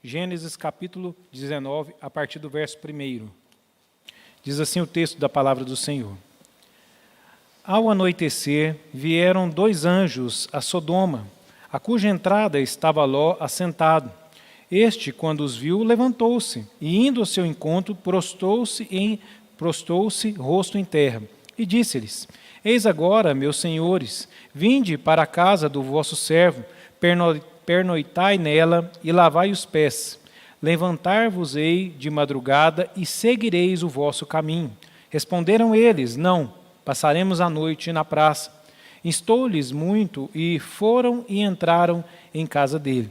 Gênesis capítulo 19, a partir do verso 1. Diz assim o texto da palavra do Senhor. Ao anoitecer, vieram 2 anjos a Sodoma, a cuja entrada estava Ló assentado. Este, quando os viu, levantou-se, e indo ao seu encontro, prostou-se rosto em terra, e disse-lhes: Eis agora, meus senhores, vinde para a casa do vosso servo, pernoitai nela e lavai os pés. Levantar-vos-ei de madrugada e seguireis o vosso caminho. Responderam eles: Não, passaremos a noite na praça. Instou-lhes muito e foram e entraram em casa dele.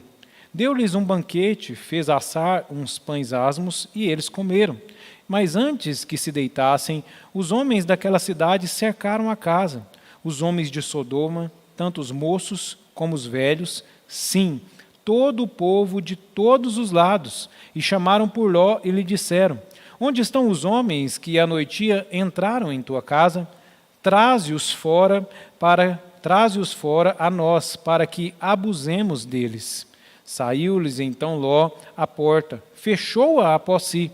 Deu-lhes um banquete, fez assar uns pães asmos e eles comeram. Mas antes que se deitassem, os homens daquela cidade cercaram a casa. Os homens de Sodoma, tanto os moços como os velhos, sim, todo o povo de todos os lados, e chamaram por Ló e lhe disseram: Onde estão os homens que à noitia entraram em tua casa? Traze-os fora a nós, para que abusemos deles. Saiu-lhes então Ló à porta, fechou-a após si,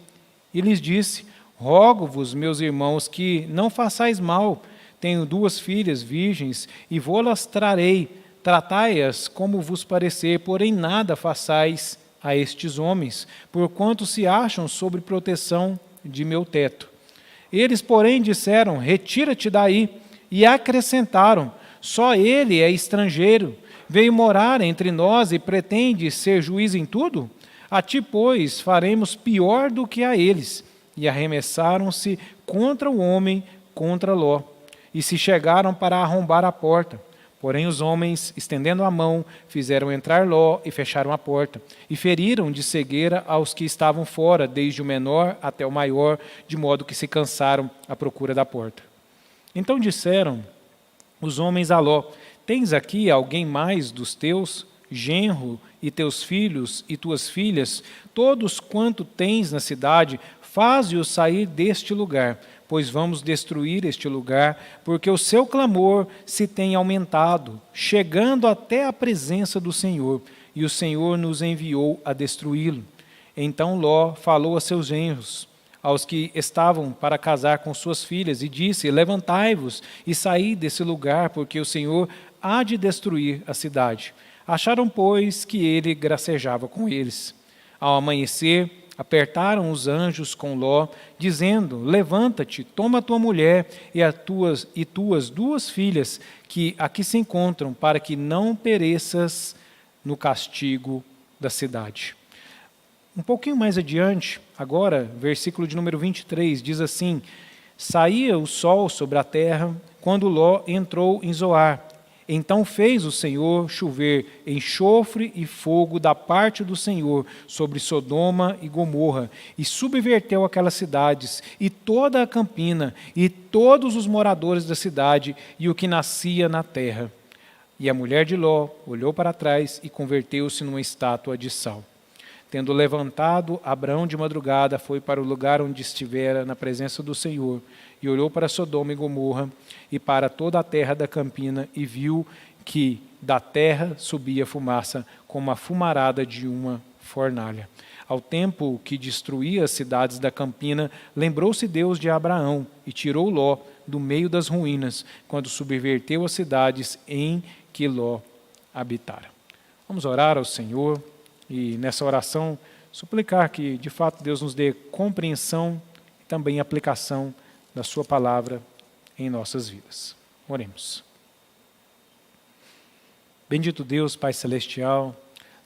e lhes disse: Rogo-vos, meus irmãos, que não façais mal. Tenho 2 filhas virgens, e vô-las trarei. Tratai-as como vos parecer, porém nada façais a estes homens, porquanto se acham sob proteção de meu teto. Eles, porém, disseram: Retira-te daí. E acrescentaram: Só ele é estrangeiro, veio morar entre nós e pretende ser juiz em tudo? A ti, pois, faremos pior do que a eles. E arremessaram-se contra o homem, contra Ló, e se chegaram para arrombar a porta. Porém os homens, estendendo a mão, fizeram entrar Ló e fecharam a porta, e feriram de cegueira aos que estavam fora, desde o menor até o maior, de modo que se cansaram à procura da porta. Então disseram os homens a Ló: Tens aqui alguém mais dos teus, genro, e teus filhos e tuas filhas, todos quanto tens na cidade, faze-os sair deste lugar, pois vamos destruir este lugar, porque o seu clamor se tem aumentado, chegando até a presença do Senhor, e o Senhor nos enviou a destruí-lo. Então Ló falou a seus genros, aos que estavam para casar com suas filhas, e disse: Levantai-vos e saí desse lugar, porque o Senhor há de destruir a cidade. Acharam, pois, que ele gracejava com eles. Ao amanhecer, apertaram os anjos com Ló, dizendo: Levanta-te, toma tua mulher e tuas 2 filhas, que aqui se encontram, para que não pereças no castigo da cidade. Um pouquinho mais adiante, agora, versículo de número 23, diz assim: Saía o sol sobre a terra, quando Ló entrou em Zoar. Então fez o Senhor chover enxofre e fogo da parte do Senhor sobre Sodoma e Gomorra, e subverteu aquelas cidades, e toda a campina, e todos os moradores da cidade, e o que nascia na terra. E a mulher de Ló olhou para trás e converteu-se numa estátua de sal. Tendo levantado, Abrão de madrugada foi para o lugar onde estivera na presença do Senhor, e olhou para Sodoma e Gomorra, e para toda a terra da campina, e viu que da terra subia fumaça, como a fumarada de uma fornalha. Ao tempo que destruía as cidades da campina, lembrou-se Deus de Abraão, e tirou Ló do meio das ruínas, quando subverteu as cidades em que Ló habitara. Vamos orar ao Senhor, e nessa oração suplicar que, de fato, Deus nos dê compreensão e também aplicação da sua palavra em nossas vidas. Oremos. Bendito Deus, Pai Celestial,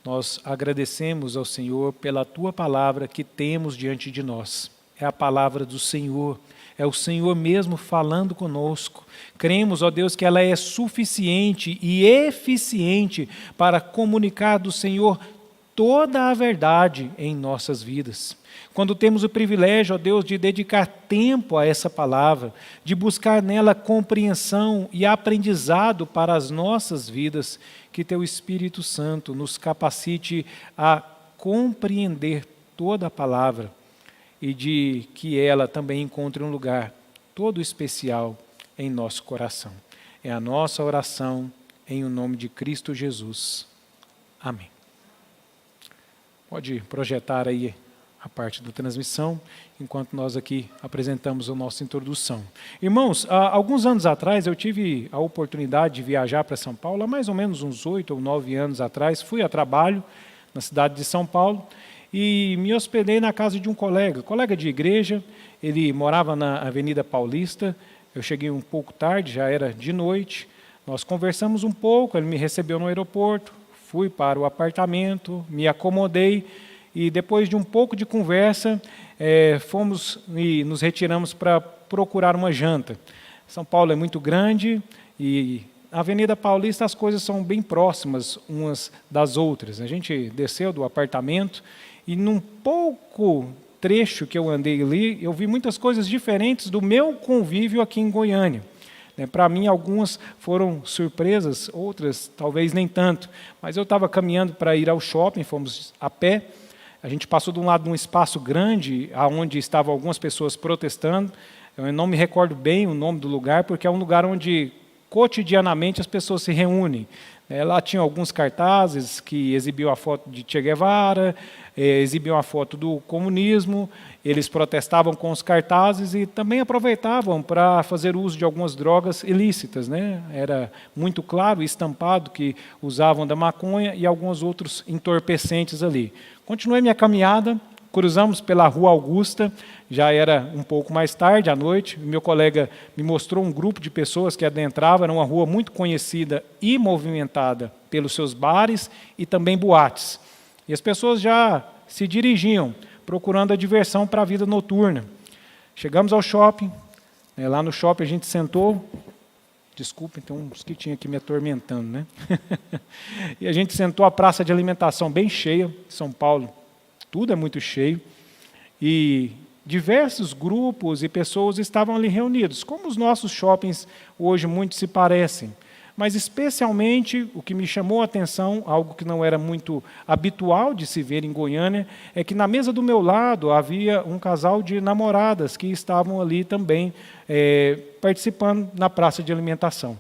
nós agradecemos ao Senhor pela Tua palavra que temos diante de nós. É a palavra do Senhor, é o Senhor mesmo falando conosco. Cremos, ó Deus, que ela é suficiente e eficiente para comunicar do Senhor toda a verdade em nossas vidas. Quando temos o privilégio, ó Deus, de dedicar tempo a essa palavra, de buscar nela compreensão e aprendizado para as nossas vidas, que Teu Espírito Santo nos capacite a compreender toda a palavra e de que ela também encontre um lugar todo especial em nosso coração. É a nossa oração em o nome de Cristo Jesus. Amém. Pode projetar aí a parte da transmissão, enquanto nós aqui apresentamos a nossa introdução. Irmãos, há alguns anos atrás eu tive a oportunidade de viajar para São Paulo, há mais ou menos uns 8 ou 9 anos atrás, fui a trabalho na cidade de São Paulo e me hospedei na casa de um colega de igreja. Ele morava na Avenida Paulista. Eu cheguei um pouco tarde, já era de noite. Nós conversamos um pouco, ele me recebeu no aeroporto, fui para o apartamento, me acomodei e depois de um pouco de conversa, fomos e nos retiramos para procurar uma janta. São Paulo é muito grande e na Avenida Paulista as coisas são bem próximas umas das outras. A gente desceu do apartamento e num pouco trecho que eu andei ali, eu vi muitas coisas diferentes do meu convívio aqui em Goiânia. Para mim, algumas foram surpresas, outras talvez nem tanto. Mas eu estava caminhando para ir ao shopping, fomos a pé. A gente passou de um lado de um espaço grande, onde estavam algumas pessoas protestando. Eu não me recordo bem o nome do lugar, porque é um lugar onde cotidianamente as pessoas se reúnem. Lá tinha alguns cartazes que exibiam a foto de Che Guevara, exibiam a foto do comunismo. Eles protestavam com os cartazes e também aproveitavam para fazer uso de algumas drogas ilícitas, Era muito claro e estampado que usavam da maconha e alguns outros entorpecentes ali. Continuei minha caminhada, cruzamos pela Rua Augusta, já era um pouco mais tarde, à noite. Meu colega me mostrou um grupo de pessoas que adentravam, era uma rua muito conhecida e movimentada pelos seus bares e também boates. E as pessoas já se dirigiam, procurando a diversão para a vida noturna. Chegamos ao shopping, lá no shopping a gente sentou, desculpa, tem um mosquitinho aqui me atormentando, E a gente sentou, a praça de alimentação bem cheia, São Paulo, tudo é muito cheio, e diversos grupos e pessoas estavam ali reunidos, como os nossos shoppings hoje muito se parecem. Mas especialmente o que me chamou a atenção, algo que não era muito habitual de se ver em Goiânia, é que na mesa do meu lado havia um casal de namoradas que estavam ali também participando na praça de alimentação.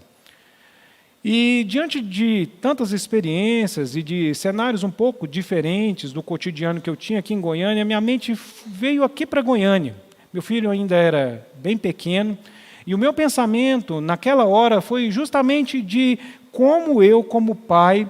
E diante de tantas experiências e de cenários um pouco diferentes do cotidiano que eu tinha aqui em Goiânia, minha mente veio aqui para Goiânia. Meu filho ainda era bem pequeno, e o meu pensamento naquela hora foi justamente de como eu, como pai,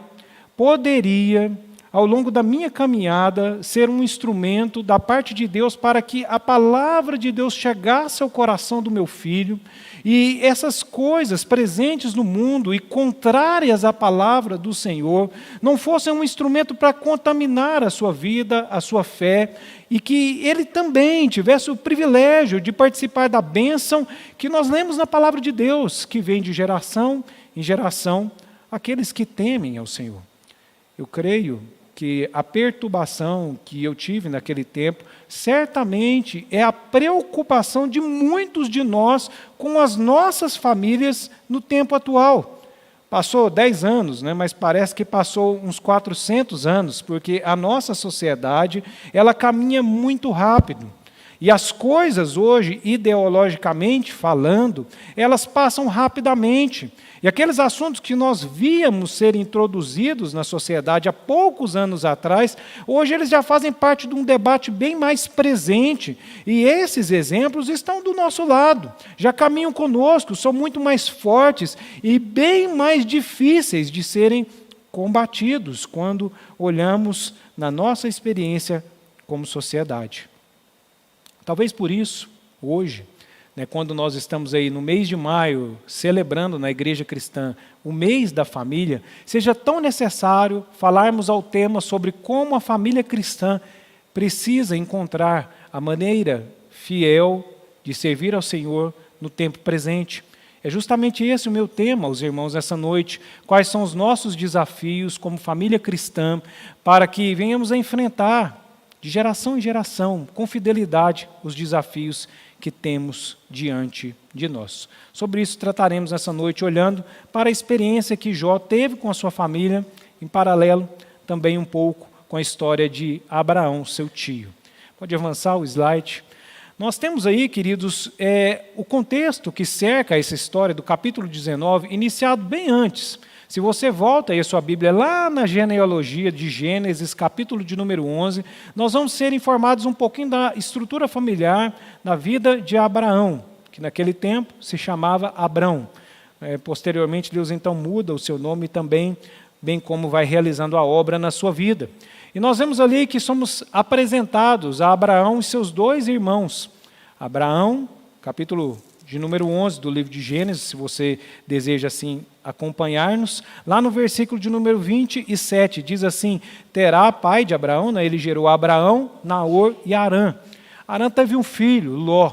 poderia, ao longo da minha caminhada, ser um instrumento da parte de Deus para que a palavra de Deus chegasse ao coração do meu filho e essas coisas presentes no mundo e contrárias à palavra do Senhor não fossem um instrumento para contaminar a sua vida, a sua fé, e que ele também tivesse o privilégio de participar da bênção que nós lemos na palavra de Deus, que vem de geração em geração, aqueles que temem ao Senhor. Eu creio que a perturbação que eu tive naquele tempo, certamente é a preocupação de muitos de nós com as nossas famílias no tempo atual. Passou 10 anos, mas parece que passou uns 400 anos, porque a nossa sociedade, ela caminha muito rápido. E as coisas hoje, ideologicamente falando, elas passam rapidamente. E aqueles assuntos que nós víamos ser introduzidos na sociedade há poucos anos atrás, hoje eles já fazem parte de um debate bem mais presente. E esses exemplos estão do nosso lado, já caminham conosco, são muito mais fortes e bem mais difíceis de serem combatidos quando olhamos na nossa experiência como sociedade. Talvez por isso, hoje, quando nós estamos aí no mês de maio, celebrando na Igreja Cristã o mês da família, seja tão necessário falarmos ao tema sobre como a família cristã precisa encontrar a maneira fiel de servir ao Senhor no tempo presente. É justamente esse o meu tema, os irmãos, essa noite. Quais são os nossos desafios como família cristã para que venhamos a enfrentar de geração em geração, com fidelidade, os desafios que temos diante de nós. Sobre isso trataremos essa noite, olhando para a experiência que Jó teve com a sua família, em paralelo também um pouco com a história de Abraão, seu tio. Pode avançar o slide. Nós temos aí, queridos, o contexto que cerca essa história do capítulo 19, iniciado bem antes. Se você volta aí a sua Bíblia lá na genealogia de Gênesis, capítulo de número 11, nós vamos ser informados um pouquinho da estrutura familiar na vida de Abraão, que naquele tempo se chamava Abrão. Posteriormente, Deus então muda o seu nome também, bem como vai realizando a obra na sua vida. E nós vemos ali que somos apresentados a Abraão e seus dois irmãos. Abraão, capítulo de número 11 do livro de Gênesis, se você deseja assim acompanhar-nos, lá no versículo de número 27, diz assim: Terá pai de Abraão, né? Ele gerou Abraão, Naor e Harã. Harã teve um filho, Ló,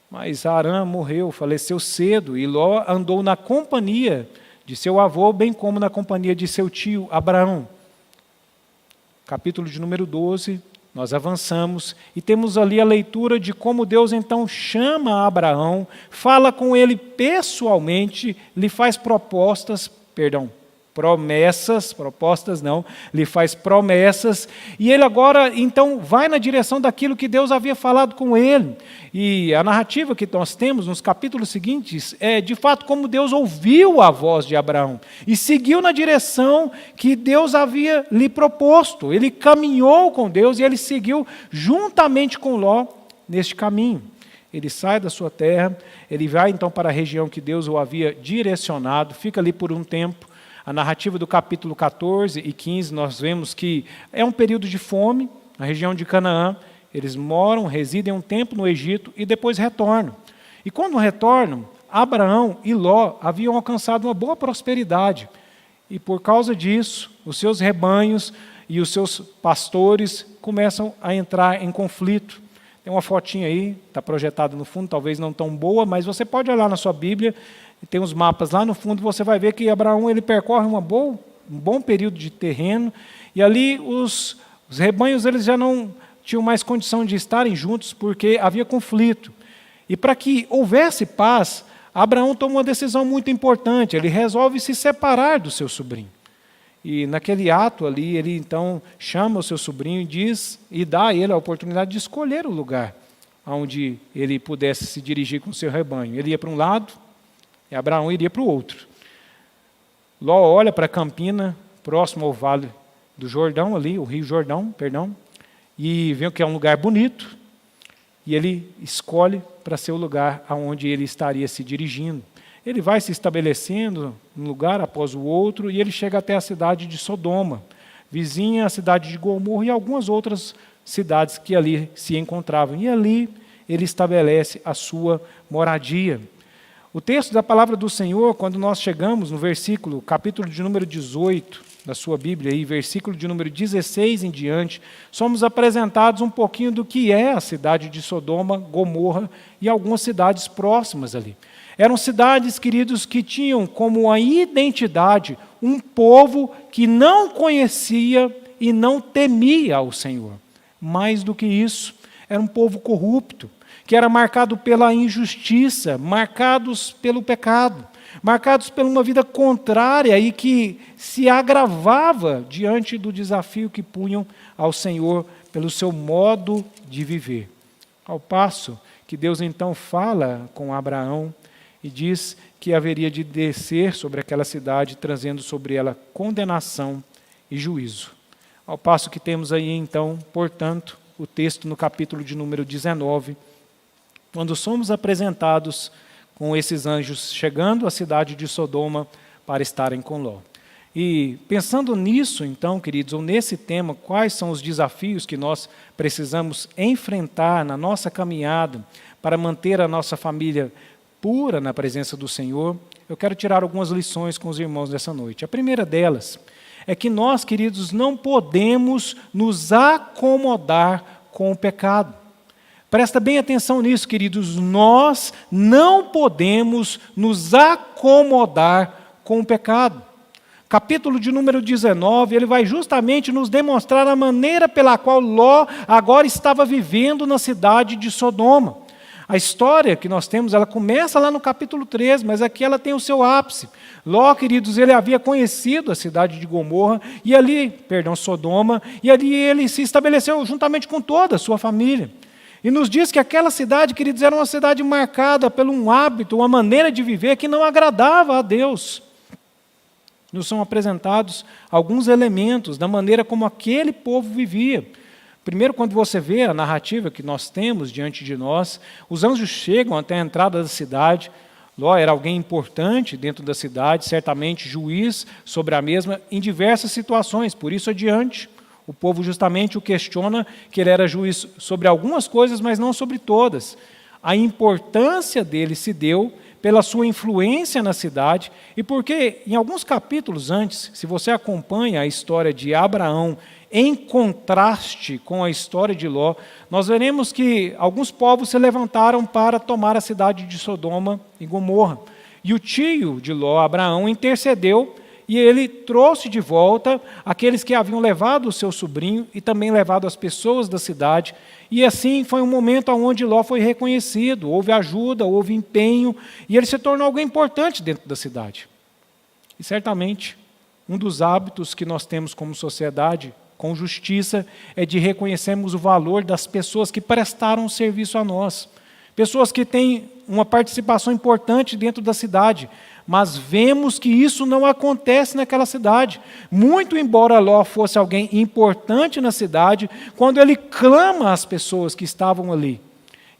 mas Harã morreu, faleceu cedo, e Ló andou na companhia de seu avô, bem como na companhia de seu tio Abraão. Capítulo de número 12, nós avançamos e temos ali a leitura de como Deus então chama Abraão, fala com ele pessoalmente, lhe faz lhe faz promessas, e ele agora então vai na direção daquilo que Deus havia falado com ele. E a narrativa que nós temos nos capítulos seguintes é de fato como Deus ouviu a voz de Abraão e seguiu na direção que Deus havia lhe proposto. Ele caminhou com Deus e ele seguiu juntamente com Ló neste caminho. Ele sai da sua terra, ele vai então para a região que Deus o havia direcionado, fica ali por um tempo. A narrativa do capítulo 14 e 15, nós vemos que é um período de fome na região de Canaã. Eles moram, residem um tempo no Egito e depois retornam. E quando retornam, Abraão e Ló haviam alcançado uma boa prosperidade. E por causa disso, os seus rebanhos e os seus pastores começam a entrar em conflito. Tem uma fotinha aí, está projetada no fundo, talvez não tão boa, mas você pode olhar na sua Bíblia, tem uns mapas lá no fundo, você vai ver que Abraão ele percorre um bom período de terreno, e ali os rebanhos eles já não tinham mais condição de estarem juntos, porque havia conflito. E para que houvesse paz, Abraão toma uma decisão muito importante, ele resolve se separar do seu sobrinho. E naquele ato ali, ele então chama o seu sobrinho e dá a ele a oportunidade de escolher o lugar onde ele pudesse se dirigir com o seu rebanho. Ele ia para um lado, e Abraão iria para o outro. Ló olha para a campina, próximo ao vale do Jordão, ali, o rio Jordão, e vê que é um lugar bonito, e ele escolhe para ser o lugar aonde ele estaria se dirigindo. Ele vai se estabelecendo um lugar após o outro, e ele chega até a cidade de Sodoma, vizinha à cidade de Gomorra e algumas outras cidades que ali se encontravam. E ali ele estabelece a sua moradia. O texto da palavra do Senhor, quando nós chegamos no versículo, capítulo de número 18 da sua Bíblia, e versículo de número 16 em diante, somos apresentados um pouquinho do que é a cidade de Sodoma, Gomorra e algumas cidades próximas ali. Eram cidades, queridos, que tinham como a identidade um povo que não conhecia e não temia ao Senhor. Mais do que isso, era um povo corrupto, que era marcado pela injustiça, marcados pelo pecado, marcados por uma vida contrária e que se agravava diante do desafio que punham ao Senhor pelo seu modo de viver. Ao passo que Deus então fala com Abraão e diz que haveria de descer sobre aquela cidade, trazendo sobre ela condenação e juízo. Ao passo que temos aí então, portanto, o texto no capítulo de número 19, quando somos apresentados com esses anjos chegando à cidade de Sodoma para estarem com Ló. E pensando nisso, então, queridos, ou nesse tema, quais são os desafios que nós precisamos enfrentar na nossa caminhada para manter a nossa família pura na presença do Senhor, eu quero tirar algumas lições com os irmãos dessa noite. A primeira delas é que nós, queridos, não podemos nos acomodar com o pecado. Presta bem atenção nisso, queridos. Nós não podemos nos acomodar com o pecado. Capítulo de número 19, ele vai justamente nos demonstrar a maneira pela qual Ló agora estava vivendo na cidade de Sodoma. A história que nós temos, ela começa lá no capítulo 13, mas aqui ela tem o seu ápice. Ló, queridos, ele havia conhecido a cidade de Gomorra, Sodoma, e ali ele se estabeleceu juntamente com toda a sua família. E nos diz que aquela cidade, queridos, era uma cidade marcada por um hábito, uma maneira de viver que não agradava a Deus. nos são apresentados alguns elementos da maneira como aquele povo vivia. Primeiro, quando você vê a narrativa que nós temos diante de nós, os anjos chegam até a entrada da cidade. Ló era alguém importante dentro da cidade, certamente juiz sobre a mesma em diversas situações. Por isso adiante, o povo justamente o questiona que ele era juiz sobre algumas coisas, mas não sobre todas. A importância dele se deu pela sua influência na cidade e porque, em alguns capítulos antes, se você acompanha a história de Abraão em contraste com a história de Ló, nós veremos que alguns povos se levantaram para tomar a cidade de Sodoma e Gomorra. E o tio de Ló, Abraão, intercedeu e ele trouxe de volta aqueles que haviam levado o seu sobrinho e também levado as pessoas da cidade. E assim foi um momento onde Ló foi reconhecido, houve ajuda, houve empenho, e ele se tornou alguém importante dentro da cidade. E certamente, um dos hábitos que nós temos como sociedade, com justiça, é de reconhecermos o valor das pessoas que prestaram serviço a nós. Pessoas que têm uma participação importante dentro da cidade, mas vemos que isso não acontece naquela cidade. Muito embora Ló fosse alguém importante na cidade, quando ele clama às pessoas que estavam ali,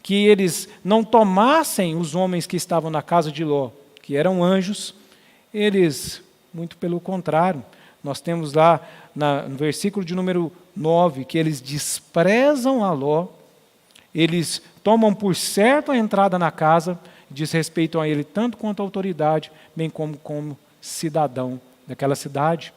que eles não tomassem os homens que estavam na casa de Ló, que eram anjos, eles, muito pelo contrário, nós temos lá no versículo de número 9, que eles desprezam a Ló, eles tomam por certo a entrada na casa, desrespeitam a ele tanto quanto a autoridade, bem como cidadão daquela cidade.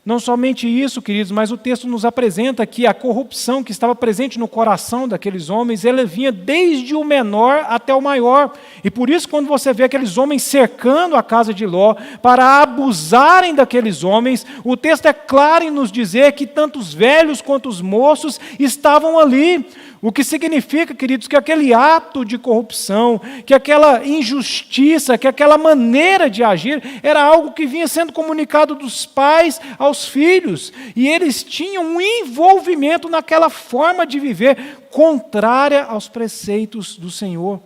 Não somente isso, queridos, mas o texto nos apresenta que a corrupção que estava presente no coração daqueles homens, ela vinha desde o menor até o maior. E por isso, quando você vê aqueles homens cercando a casa de Ló para abusarem daqueles homens, o texto é claro em nos dizer que tanto os velhos quanto os moços estavam ali. O que significa, queridos, que aquele ato de corrupção, que aquela injustiça, que aquela maneira de agir, era algo que vinha sendo comunicado dos pais aos filhos. E eles tinham um envolvimento naquela forma de viver contrária aos preceitos do Senhor.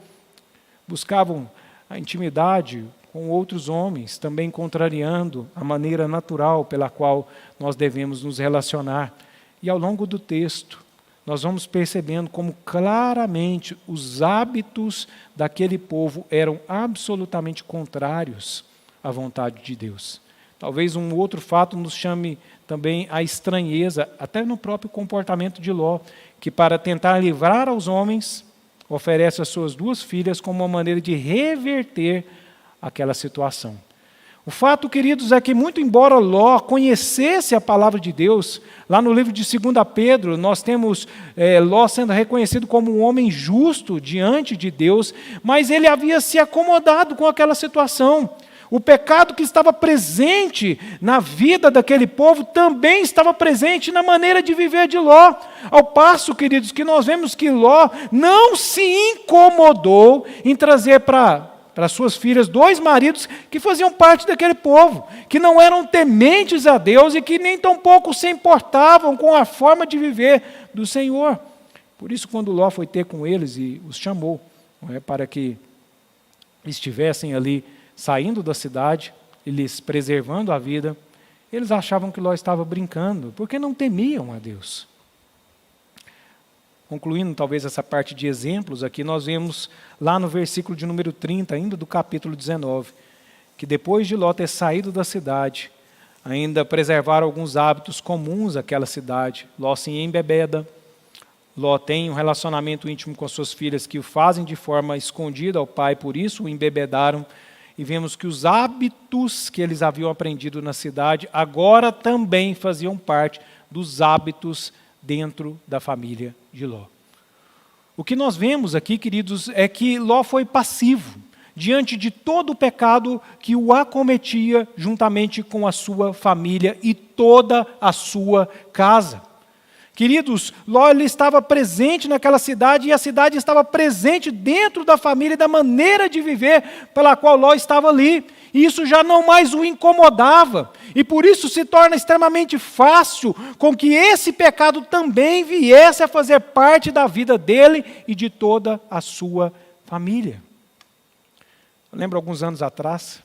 Buscavam a intimidade com outros homens, também contrariando a maneira natural pela qual nós devemos nos relacionar. E ao longo do texto, nós vamos percebendo como claramente os hábitos daquele povo eram absolutamente contrários à vontade de Deus. Talvez um outro fato nos chame também a estranheza, até no próprio comportamento de Ló, que para tentar livrar aos homens, oferece as suas duas filhas como uma maneira de reverter aquela situação. O fato, queridos, é que muito embora Ló conhecesse a palavra de Deus, lá no livro de 2 Pedro, nós temos Ló sendo reconhecido como um homem justo diante de Deus, mas ele havia se acomodado com aquela situação. O pecado que estava presente na vida daquele povo também estava presente na maneira de viver de Ló. Ao passo, queridos, que nós vemos que Ló não se incomodou em trazer para suas filhas 2 maridos que faziam parte daquele povo, que não eram tementes a Deus e que nem tampouco se importavam com a forma de viver do Senhor. Por isso, quando Ló foi ter com eles e os chamou, para que estivessem ali saindo da cidade e lhes preservando a vida, eles achavam que Ló estava brincando, porque não temiam a Deus. Concluindo talvez essa parte de exemplos aqui, nós vemos lá no versículo de número 30, ainda do capítulo 19, que depois de Ló ter saído da cidade, ainda preservaram alguns hábitos comuns àquela cidade. Ló se embebeda, Ló tem um relacionamento íntimo com as suas filhas que o fazem de forma escondida ao pai, por isso o embebedaram. E vemos que os hábitos que eles haviam aprendido na cidade agora também faziam parte dos hábitos dentro da família de Ló. O que nós vemos aqui, queridos, é que Ló foi passivo diante de todo o pecado que o acometia juntamente com a sua família e toda a sua casa. Queridos, Ló ele estava presente naquela cidade e a cidade estava presente dentro da família e da maneira de viver pela qual Ló estava ali. E isso já não mais o incomodava. E por isso se torna extremamente fácil com que esse pecado também viesse a fazer parte da vida dele e de toda a sua família. Eu lembro alguns anos atrás,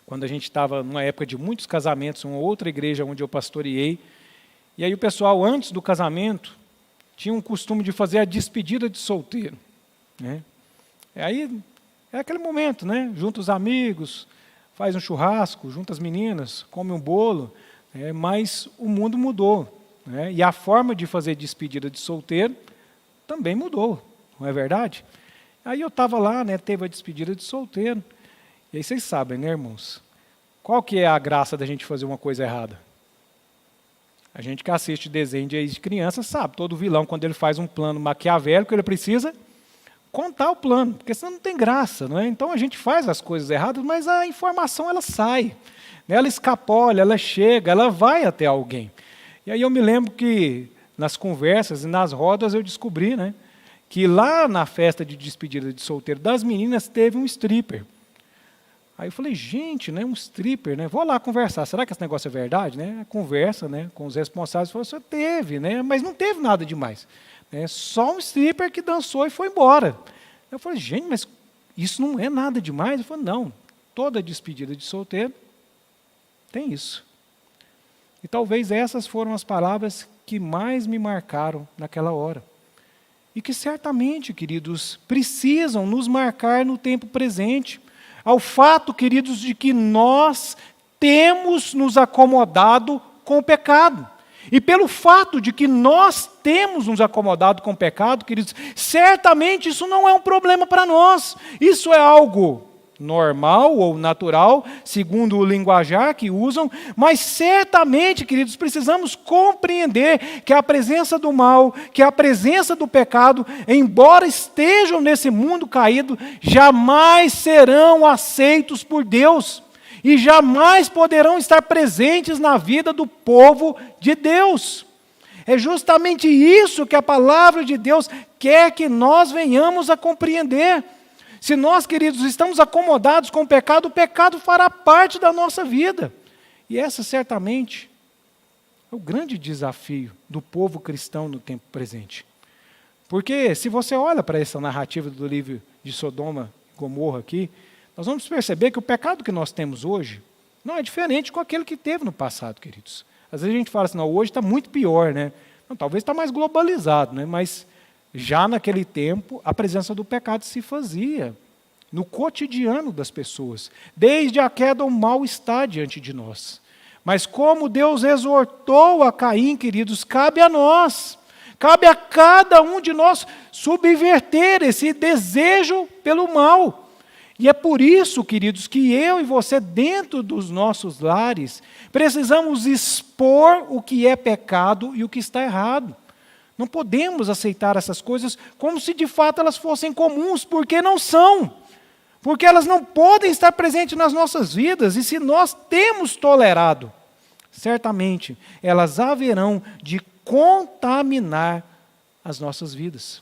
quando a gente estava numa época de muitos casamentos, uma outra igreja onde eu pastoreei. E aí o pessoal, antes do casamento, tinha um costume de fazer a despedida de solteiro, né? E aí é aquele momento, né? Junta os amigos, faz um churrasco, junta as meninas, come um bolo, mas o mundo mudou, né? E a forma de fazer despedida de solteiro também mudou, não é verdade? Aí eu estava lá, né? Teve a despedida de solteiro. E aí vocês sabem, né, irmãos? Qual que é a graça da gente fazer uma coisa errada? A gente que assiste desenho de criança sabe, todo vilão, quando ele faz um plano maquiavélico, ele precisa contar o plano, porque senão não tem graça, não é? Então a gente faz as coisas erradas, mas a informação ela sai, né? Ela escapola, ela chega, ela vai até alguém. E aí eu me lembro que nas conversas e nas rodas eu descobri, né, que lá na festa de despedida de solteiro das meninas teve um stripper. Aí eu falei, gente, né, um stripper, né? Vou lá conversar. Será que esse negócio é verdade, né? Conversa, né, com os responsáveis. Falou, você teve, né? Mas não teve nada demais. Só um stripper que dançou e foi embora. Eu falei, gente, mas isso não é nada demais? Ele falou, não. Toda despedida de solteiro tem isso. E talvez essas foram as palavras que mais me marcaram naquela hora. E que certamente, queridos, precisam nos marcar no tempo presente. Ao fato, queridos, de que nós temos nos acomodado com o pecado. E pelo fato de que nós temos nos acomodado com o pecado, queridos, certamente isso não é um problema para nós. Isso é algo normal ou natural, segundo o linguajar que usam, mas certamente, queridos, precisamos compreender que a presença do mal, que a presença do pecado, embora estejam nesse mundo caído, jamais serão aceitos por Deus e jamais poderão estar presentes na vida do povo de Deus. É justamente isso que a palavra de Deus quer que nós venhamos a compreender. Se nós, queridos, estamos acomodados com o pecado fará parte da nossa vida. E essa, certamente, é o grande desafio do povo cristão no tempo presente. Porque, se você olha para essa narrativa do livro de Sodoma e Gomorra aqui, nós vamos perceber que o pecado que nós temos hoje não é diferente com aquele que teve no passado, queridos. Às vezes a gente fala assim, não, hoje está muito pior, né? Não, talvez está mais globalizado, né? Mas já naquele tempo, a presença do pecado se fazia no cotidiano das pessoas. Desde a queda, o mal está diante de nós. Mas como Deus exortou a Caim, queridos, cabe a nós, cabe a cada um de nós subverter esse desejo pelo mal. E é por isso, queridos, que eu e você, dentro dos nossos lares, precisamos expor o que é pecado e o que está errado. Não podemos aceitar essas coisas como se de fato elas fossem comuns, porque não são. Porque elas não podem estar presentes nas nossas vidas, e se nós temos tolerado, certamente elas haverão de contaminar as nossas vidas.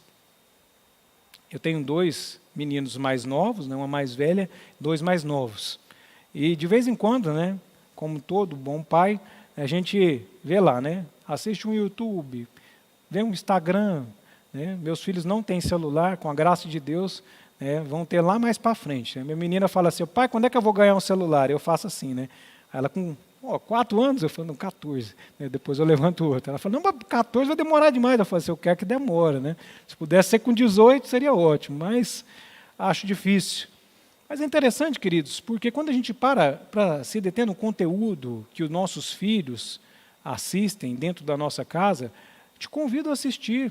Eu tenho 2 meninos mais novos, né, uma mais velha, 2 mais novos. E de vez em quando, né, como todo bom pai, a gente vê lá, né, assiste um YouTube, vê um Instagram, né? Meus filhos não têm celular, com a graça de Deus, né, vão ter lá mais para frente. Né? Minha menina fala assim, pai, quando é que eu vou ganhar um celular? Eu faço assim, né? Ela com 4 anos, eu falo, não, 14. Né? Depois eu levanto outro. Ela fala, não, mas 14 vai demorar demais. Eu falo assim, eu quero que demore. Né? Se pudesse ser com 18, seria ótimo, mas acho difícil. Mas é interessante, queridos, porque quando a gente para se deter no conteúdo que os nossos filhos assistem dentro da nossa casa, te convido a assistir.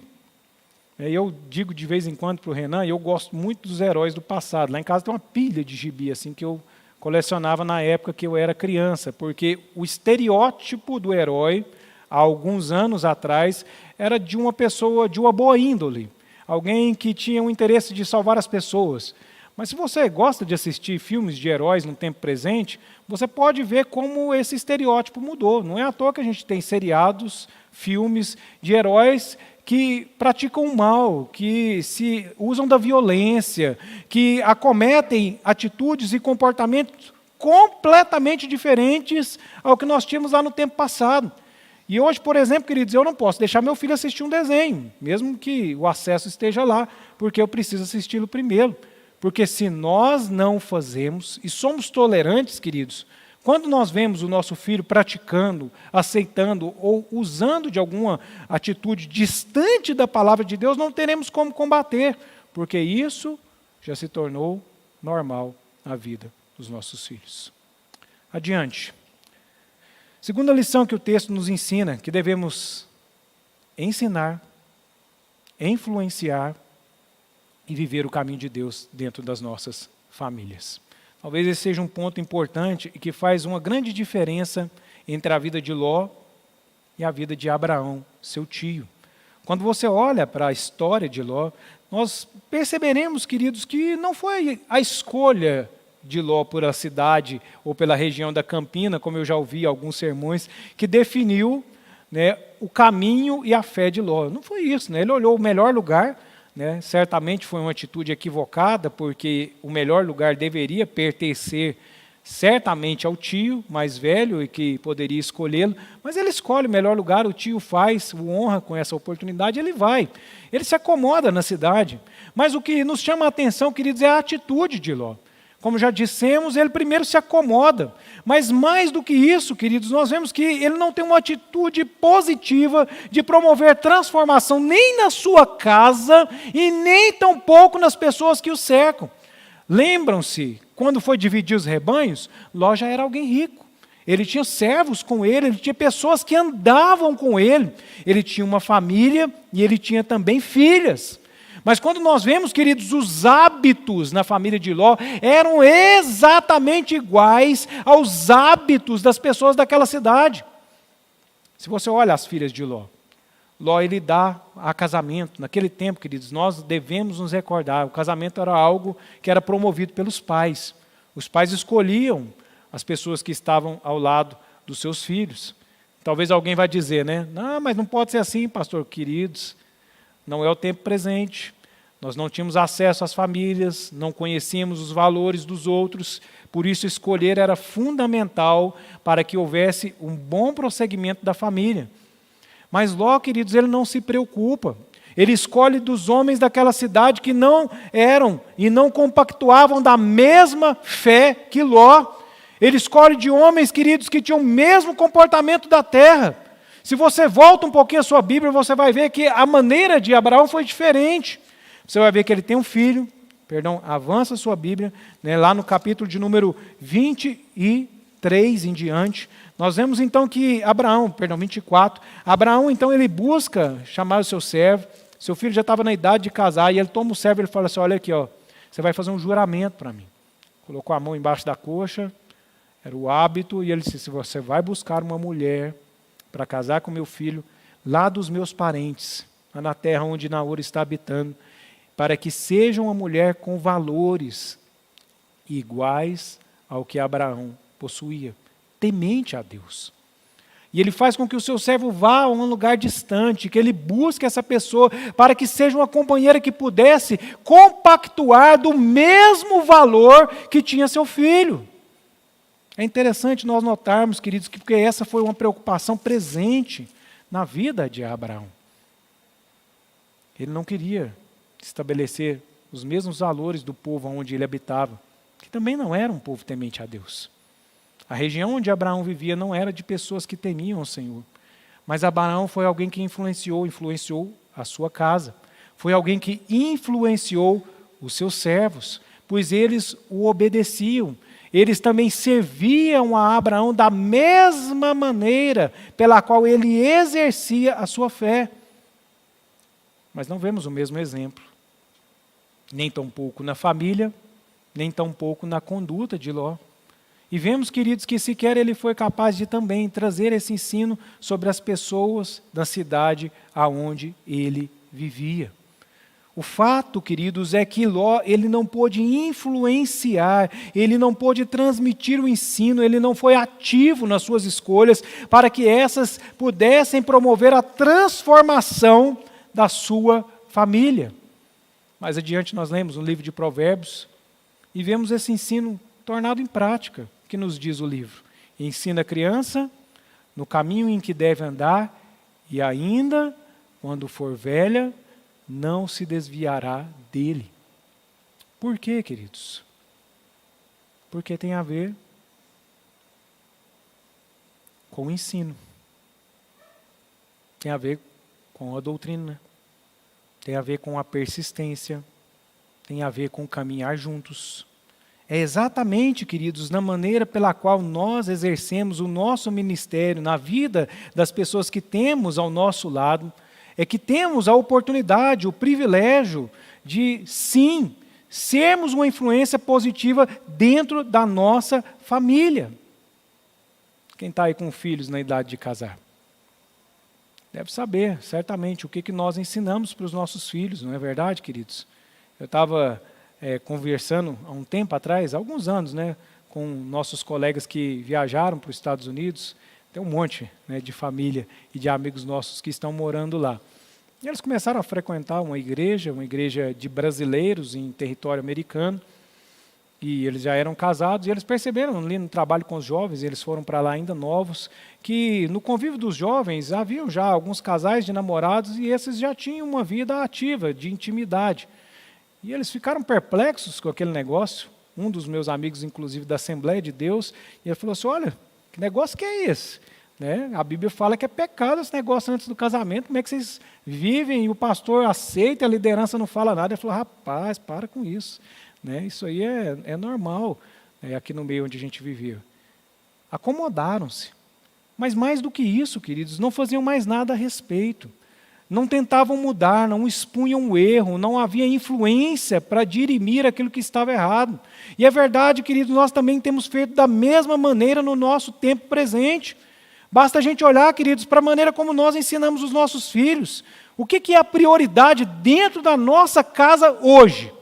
Eu digo de vez em quando para o Renan, eu gosto muito dos heróis do passado. Lá em casa tem uma pilha de gibi assim, que eu colecionava na época que eu era criança, porque o estereótipo do herói, há alguns anos atrás, era de uma pessoa de uma boa índole, alguém que tinha o interesse de salvar as pessoas. Mas se você gosta de assistir filmes de heróis no tempo presente, você pode ver como esse estereótipo mudou. Não é à toa que a gente tem seriados, filmes de heróis que praticam o mal, que se usam da violência, que acometem atitudes e comportamentos completamente diferentes ao que nós tínhamos lá no tempo passado. E hoje, por exemplo, queridos, eu não posso deixar meu filho assistir um desenho, mesmo que o acesso esteja lá, porque eu preciso assisti-lo primeiro. Porque se nós não fazemos, e somos tolerantes, queridos, quando nós vemos o nosso filho praticando, aceitando ou usando de alguma atitude distante da palavra de Deus, não teremos como combater, porque isso já se tornou normal na vida dos nossos filhos. Adiante. Segunda lição que o texto nos ensina, que devemos ensinar, influenciar e viver o caminho de Deus dentro das nossas famílias. Talvez esse seja um ponto importante e que faz uma grande diferença entre a vida de Ló e a vida de Abraão, seu tio. Quando você olha para a história de Ló, nós perceberemos, queridos, que não foi a escolha de Ló por a cidade ou pela região da Campina, como eu já ouvi alguns sermões, que definiu, né, o caminho e a fé de Ló. Não foi isso, né? Ele olhou o melhor lugar, né? Certamente foi uma atitude equivocada, porque o melhor lugar deveria pertencer certamente ao tio mais velho e que poderia escolhê-lo, mas ele escolhe o melhor lugar, o tio faz, o honra com essa oportunidade, ele vai. Ele se acomoda na cidade. Mas o que nos chama a atenção, queridos, é a atitude de Ló. Como já dissemos, ele primeiro se acomoda. Mas mais do que isso, queridos, nós vemos que ele não tem uma atitude positiva de promover transformação nem na sua casa e nem tampouco nas pessoas que o cercam. Lembram-se, quando foi dividir os rebanhos, Ló já era alguém rico. Ele tinha servos com ele, ele tinha pessoas que andavam com ele. Ele tinha uma família e ele tinha também filhas. Mas quando nós vemos, queridos, os hábitos na família de Ló eram exatamente iguais aos hábitos das pessoas daquela cidade. Se você olha as filhas de Ló, Ló ele dá a casamento. Naquele tempo, queridos, nós devemos nos recordar, o casamento era algo que era promovido pelos pais. Os pais escolhiam as pessoas que estavam ao lado dos seus filhos. Talvez alguém vai dizer, né? Não, mas não pode ser assim, pastor, queridos. Não é o tempo presente, nós não tínhamos acesso às famílias, não conhecíamos os valores dos outros, por isso escolher era fundamental para que houvesse um bom prosseguimento da família. Mas Ló, queridos, ele não se preocupa, ele escolhe dos homens daquela cidade que não eram e não compactuavam da mesma fé que Ló. Ele escolhe de homens, queridos, que tinham o mesmo comportamento da terra. Se você volta um pouquinho a sua Bíblia, você vai ver que a maneira de Abraão foi diferente. Você vai ver que ele tem um filho, avança a sua Bíblia, né, lá no capítulo de número 23 em diante. Nós vemos então que 24, Abraão então ele busca chamar o seu servo, seu filho já estava na idade de casar, e ele toma o servo e ele fala assim, olha aqui, ó, você vai fazer um juramento para mim. Colocou a mão embaixo da coxa, era o hábito, e ele disse, você vai buscar uma mulher para casar com meu filho, lá dos meus parentes, lá na terra onde Naor está habitando, para que seja uma mulher com valores iguais ao que Abraão possuía, temente a Deus. E ele faz com que o seu servo vá a um lugar distante, que ele busque essa pessoa, para que seja uma companheira que pudesse compactuar do mesmo valor que tinha seu filho. É interessante nós notarmos, queridos, que porque essa foi uma preocupação presente na vida de Abraão. Ele não queria estabelecer os mesmos valores do povo onde ele habitava, que também não era um povo temente a Deus. A região onde Abraão vivia não era de pessoas que temiam o Senhor, mas Abraão foi alguém que influenciou a sua casa. Foi alguém que influenciou os seus servos, pois eles o obedeciam. Eles também serviam a Abraão da mesma maneira pela qual ele exercia a sua fé. Mas não vemos o mesmo exemplo, nem tampouco na família, nem tampouco na conduta de Ló. E vemos, queridos, que sequer ele foi capaz de também trazer esse ensino sobre as pessoas da cidade aonde ele vivia. O fato, queridos, é que Ló, ele não pôde influenciar, ele não pôde transmitir o ensino, ele não foi ativo nas suas escolhas para que essas pudessem promover a transformação da sua família. Mais adiante nós lemos no livro de Provérbios e vemos esse ensino tornado em prática, que nos diz o livro. Ensina a criança no caminho em que deve andar e ainda, quando for velha, não se desviará dele. Por quê, queridos? Porque tem a ver com o ensino. Tem a ver com a doutrina. Tem a ver com a persistência. Tem a ver com caminhar juntos. É exatamente, queridos, na maneira pela qual nós exercemos o nosso ministério na vida das pessoas que temos ao nosso lado, é que temos a oportunidade, o privilégio de, sim, sermos uma influência positiva dentro da nossa família. Quem está aí com filhos na idade de casar? Deve saber, certamente, o que nós ensinamos para os nossos filhos, não é verdade, queridos? Eu estava conversando há um tempo atrás, há alguns anos, né, com nossos colegas que viajaram para os Estados Unidos. Tem um monte, né, de família e de amigos nossos que estão morando lá. E eles começaram a frequentar uma igreja de brasileiros em território americano, e eles já eram casados, e eles perceberam ali no trabalho com os jovens, eles foram para lá ainda novos, que no convívio dos jovens haviam já alguns casais de namorados, e esses já tinham uma vida ativa, de intimidade. E eles ficaram perplexos com aquele negócio. Um dos meus amigos, inclusive, da Assembleia de Deus, e ele falou assim, olha, que negócio que é esse? Né? A Bíblia fala que é pecado esse negócio antes do casamento, como é que vocês vivem e o pastor aceita, a liderança não fala nada? Ele falou, rapaz, para com isso. Né? Isso aí é normal, aqui no meio onde a gente vivia. Acomodaram-se. Mas mais do que isso, queridos, não faziam mais nada a respeito. Não tentavam mudar, não expunham o erro, não havia influência para dirimir aquilo que estava errado. E é verdade, queridos, nós também temos feito da mesma maneira no nosso tempo presente. Basta a gente olhar, queridos, para a maneira como nós ensinamos os nossos filhos. O que é a prioridade dentro da nossa casa hoje?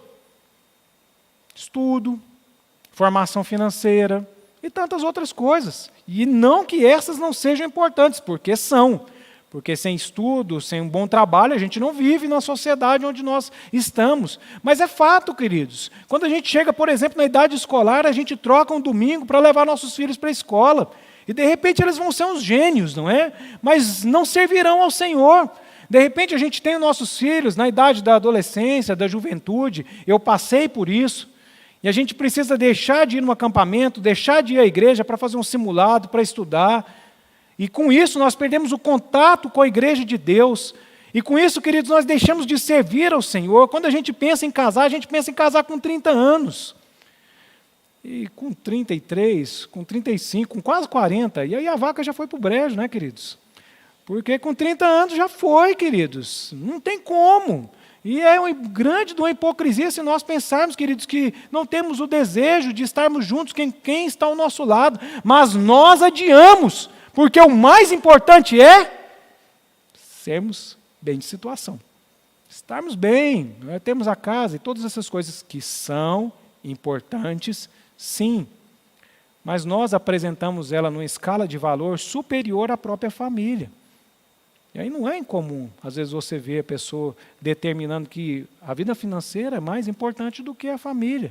Estudo, formação financeira e tantas outras coisas. E não que essas não sejam importantes, porque são. Porque sem estudo, sem um bom trabalho, a gente não vive na sociedade onde nós estamos. Mas é fato, queridos. Quando a gente chega, por exemplo, na idade escolar, a gente troca um domingo para levar nossos filhos para a escola. E de repente eles vão ser uns gênios, não é? Mas não servirão ao Senhor. De repente a gente tem os nossos filhos na idade da adolescência, da juventude. Eu passei por isso. E a gente precisa deixar de ir no acampamento, deixar de ir à igreja para fazer um simulado, para estudar. E com isso nós perdemos o contato com a igreja de Deus. E com isso, queridos, nós deixamos de servir ao Senhor. Quando a gente pensa em casar, a gente pensa em casar com 30 anos. E com 33, com 35, com quase 40. E aí a vaca já foi para o brejo, né, queridos? Porque com 30 anos já foi, queridos. Não tem como. E é uma grande uma hipocrisia se nós pensarmos, queridos, que não temos o desejo de estarmos juntos com quem está ao nosso lado. Mas nós adiamos. Porque o mais importante é sermos bem de situação. Estarmos bem, temos a casa e todas essas coisas que são importantes, sim. Mas nós apresentamos ela numa escala de valor superior à própria família. E aí não é incomum, às vezes você vê a pessoa determinando que a vida financeira é mais importante do que a família.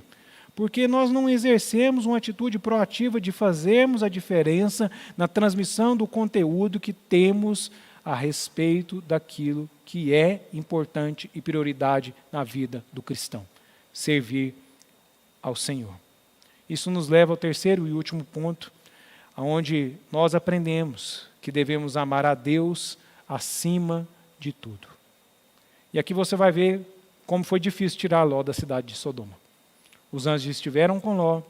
Porque nós não exercemos uma atitude proativa de fazermos a diferença na transmissão do conteúdo que temos a respeito daquilo que é importante e prioridade na vida do cristão: servir ao Senhor. Isso nos leva ao terceiro e último ponto, onde nós aprendemos que devemos amar a Deus acima de tudo. E aqui você vai ver como foi difícil tirar Ló da cidade de Sodoma. Os anjos estiveram com Ló,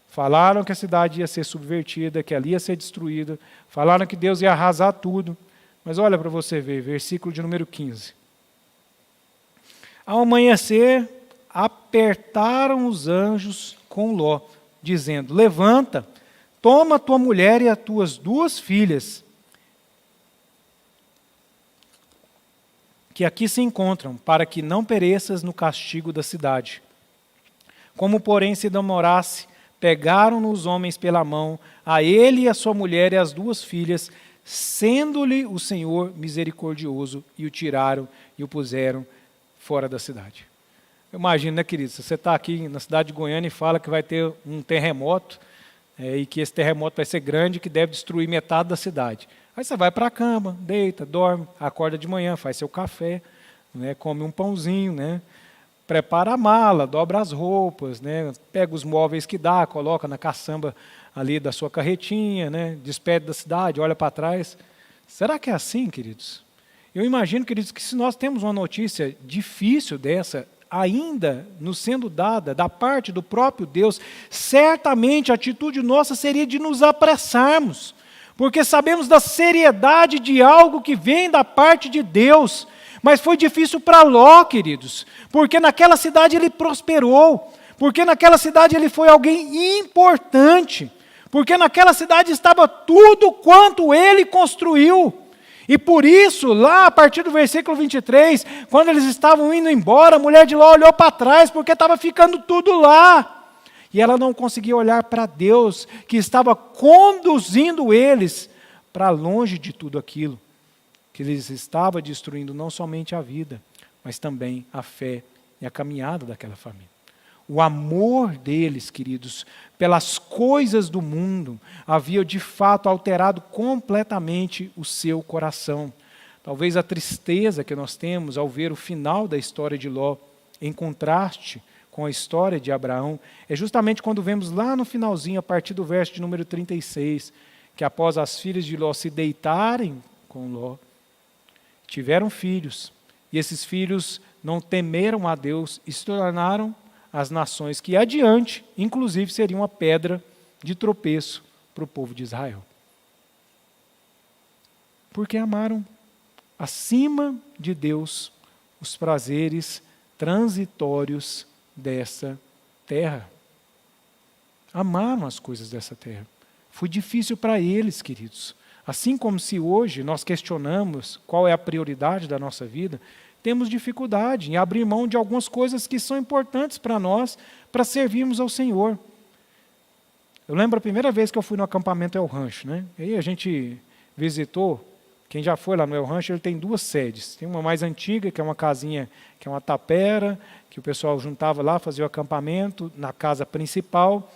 falaram que a cidade ia ser subvertida, que ali ia ser destruída, falaram que Deus ia arrasar tudo. Mas olha para você ver, versículo de número 15. Ao amanhecer, apertaram os anjos com Ló, dizendo: levanta, toma tua mulher e as tuas 2 filhas, que aqui se encontram, para que não pereças no castigo da cidade. Como, porém, se demorasse, pegaram-no os homens pela mão, a ele e a sua mulher e as 2 filhas, sendo-lhe o Senhor misericordioso, e o tiraram e o puseram fora da cidade. Eu imagino, né, querido, se você está aqui na cidade de Goiânia e fala que vai ter um terremoto, e que esse terremoto vai ser grande, que deve destruir metade da cidade. Aí você vai para a cama, deita, dorme, acorda de manhã, faz seu café, né, come um pãozinho, né? prepara a mala, dobra as roupas, né? Pega os móveis que dá, coloca na caçamba ali da sua carretinha, né? Despede da cidade, olha para trás. Será que é assim, queridos? Eu imagino, queridos, que se nós temos uma notícia difícil dessa, ainda nos sendo dada da parte do próprio Deus, certamente a atitude nossa seria de nos apressarmos, porque sabemos da seriedade de algo que vem da parte de Deus. Mas foi difícil para Ló, queridos, porque naquela cidade ele prosperou, porque naquela cidade ele foi alguém importante, porque naquela cidade estava tudo quanto ele construiu. E por isso, lá a partir do versículo 23, quando eles estavam indo embora, a mulher de Ló olhou para trás, porque estava ficando tudo lá. E ela não conseguia olhar para Deus, que estava conduzindo eles para longe de tudo aquilo que lhes estava destruindo não somente a vida, mas também a fé e a caminhada daquela família. O amor deles, queridos, pelas coisas do mundo, havia de fato alterado completamente o seu coração. Talvez a tristeza que nós temos ao ver o final da história de Ló, em contraste com a história de Abraão, é justamente quando vemos lá no finalzinho, a partir do verso de número 36, que após as filhas de Ló se deitarem com Ló, tiveram filhos, e esses filhos não temeram a Deus e se tornaram as nações que adiante, inclusive, seriam uma pedra de tropeço para o povo de Israel. Porque amaram, acima de Deus, os prazeres transitórios dessa terra. Amaram as coisas dessa terra. Foi difícil para eles, queridos. Assim como se hoje nós questionamos qual é a prioridade da nossa vida, temos dificuldade em abrir mão de algumas coisas que são importantes para nós, para servirmos ao Senhor. Eu lembro a primeira vez que eu fui no acampamento El Rancho, né? E aí a gente visitou, quem já foi lá no El Rancho, ele tem duas sedes. Tem uma mais antiga, que é uma casinha, que é uma tapera, que o pessoal juntava lá, fazia o acampamento na casa principal.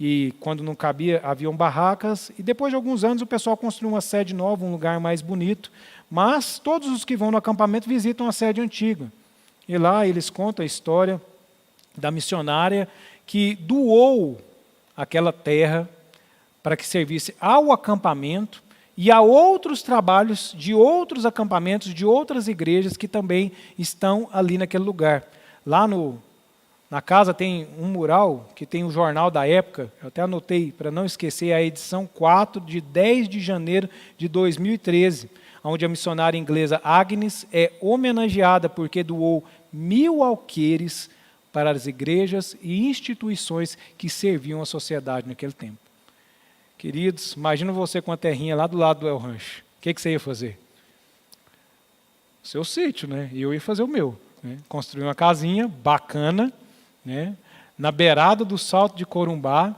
E quando não cabia, haviam barracas, e depois de alguns anos o pessoal construiu uma sede nova, um lugar mais bonito, mas todos os que vão no acampamento visitam a sede antiga. E lá eles contam a história da missionária que doou aquela terra para que servisse ao acampamento e a outros trabalhos de outros acampamentos, de outras igrejas que também estão ali naquele lugar. Lá na casa tem um mural que tem o jornal da época, eu até anotei para não esquecer, a edição 4 de 10 de janeiro de 2013, onde a missionária inglesa Agnes é homenageada porque doou 1000 alqueires para as igrejas e instituições que serviam a sociedade naquele tempo. Queridos, imagina você com a terrinha lá do lado do El Rancho. O que você ia fazer? O seu sítio, né? E eu ia fazer o meu. Né? Construir uma casinha bacana, né? Na beirada do Salto de Corumbá.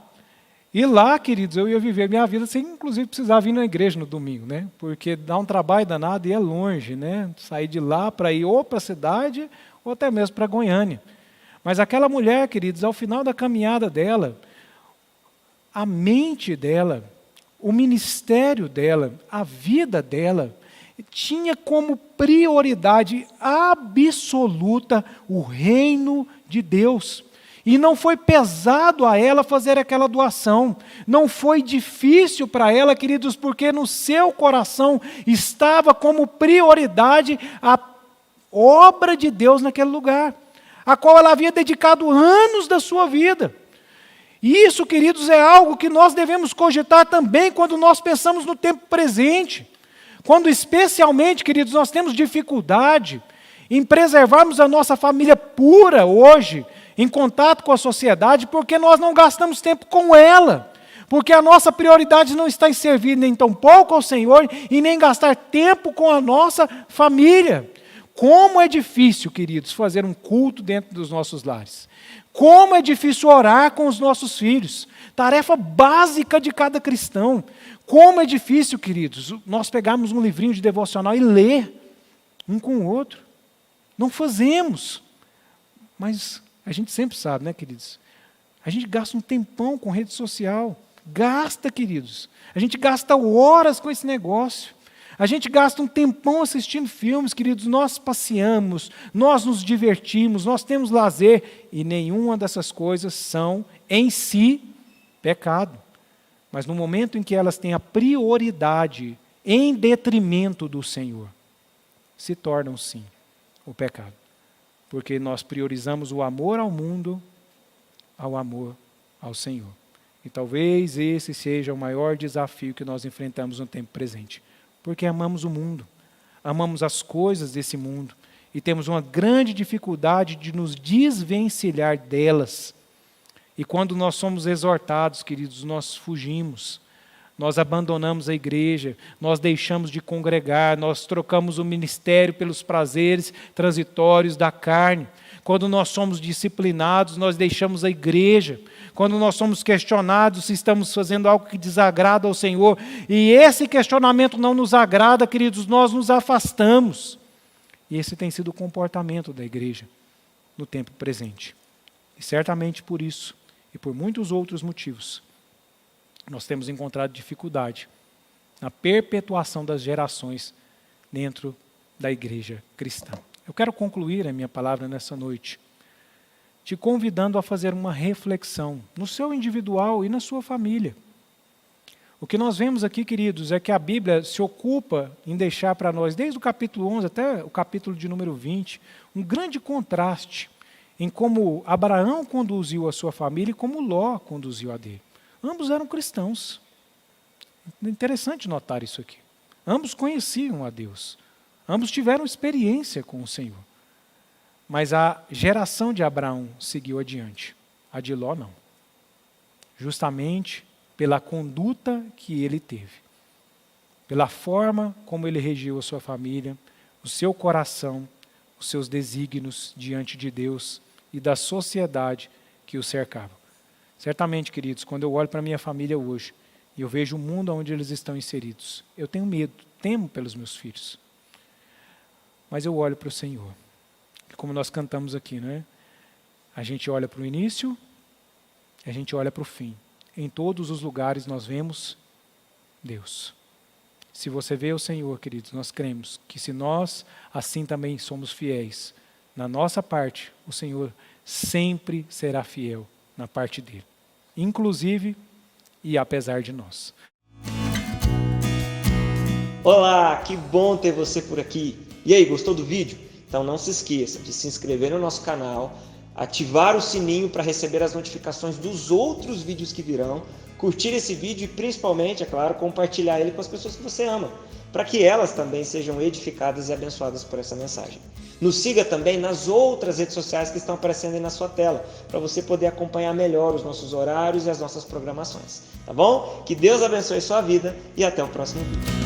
E lá, queridos, eu ia viver minha vida sem, inclusive, precisar vir na igreja no domingo, né? Porque dá um trabalho danado e é longe, né? Sair de lá para ir ou para a cidade ou até mesmo para Goiânia. Mas aquela mulher, queridos, ao final da caminhada dela, a mente dela, o ministério dela, a vida dela, tinha como prioridade absoluta o reino de Deus. E não foi pesado a ela fazer aquela doação. Não foi difícil para ela, queridos, porque no seu coração estava como prioridade a obra de Deus naquele lugar, a qual ela havia dedicado anos da sua vida. E isso, queridos, é algo que nós devemos cogitar também quando nós pensamos no tempo presente. Quando especialmente, queridos, nós temos dificuldade em preservarmos a nossa família pura hoje, em contato com a sociedade, porque nós não gastamos tempo com ela. Porque a nossa prioridade não está em servir nem tão pouco ao Senhor e nem gastar tempo com a nossa família. Como é difícil, queridos, fazer um culto dentro dos nossos lares. Como é difícil orar com os nossos filhos. Tarefa básica de cada cristão. Como é difícil, queridos, nós pegarmos um livrinho de devocional e ler um com o outro. Não fazemos. Mas a gente sempre sabe, né, queridos? A gente gasta um tempão com rede social. Gasta, queridos. A gente gasta horas com esse negócio. A gente gasta um tempão assistindo filmes, queridos, nós passeamos, nós nos divertimos, nós temos lazer, e nenhuma dessas coisas são, em si, pecado. Mas no momento em que elas têm a prioridade em detrimento do Senhor, se tornam, sim, o pecado. Porque nós priorizamos o amor ao mundo ao amor ao Senhor. E talvez esse seja o maior desafio que nós enfrentamos no tempo presente. Porque amamos o mundo, amamos as coisas desse mundo e temos uma grande dificuldade de nos desvencilhar delas. E quando nós somos exortados, queridos, nós fugimos, nós abandonamos a igreja, nós deixamos de congregar, nós trocamos o ministério pelos prazeres transitórios da carne. Quando nós somos disciplinados, nós deixamos a igreja. Quando nós somos questionados se estamos fazendo algo que desagrada ao Senhor, e esse questionamento não nos agrada, queridos, nós nos afastamos. E esse tem sido o comportamento da igreja no tempo presente. E certamente por isso, e por muitos outros motivos, nós temos encontrado dificuldade na perpetuação das gerações dentro da igreja cristã. Eu quero concluir a minha palavra nessa noite, te convidando a fazer uma reflexão no seu individual e na sua família. O que nós vemos aqui, queridos, é que a Bíblia se ocupa em deixar para nós, desde o capítulo 11 até o capítulo de número 20, um grande contraste em como Abraão conduziu a sua família e como Ló conduziu a dele. Ambos eram cristãos. É interessante notar isso aqui. Ambos conheciam a Deus. Ambos tiveram experiência com o Senhor. Mas a geração de Abraão seguiu adiante. A de Ló não. Justamente pela conduta que ele teve. Pela forma como ele regiu a sua família, o seu coração, os seus desígnios diante de Deus e da sociedade que o cercava. Certamente, queridos, quando eu olho para a minha família hoje e eu vejo o mundo onde eles estão inseridos, eu tenho medo, temo pelos meus filhos. Mas eu olho para o Senhor. Como nós cantamos aqui, não é? A gente olha para o início, a gente olha para o fim. Em todos os lugares nós vemos Deus. Se você vê o Senhor, queridos, nós cremos que se nós assim também somos fiéis, na nossa parte, o Senhor sempre será fiel na parte dele. Inclusive e apesar de nós. Olá, que bom ter você por aqui. E aí, gostou do vídeo? Então não se esqueça de se inscrever no nosso canal, ativar o sininho para receber as notificações dos outros vídeos que virão, curtir esse vídeo e principalmente, é claro, compartilhar ele com as pessoas que você ama, para que elas também sejam edificadas e abençoadas por essa mensagem. Nos siga também nas outras redes sociais que estão aparecendo aí na sua tela, para você poder acompanhar melhor os nossos horários e as nossas programações. Tá bom? Que Deus abençoe sua vida e até o próximo vídeo.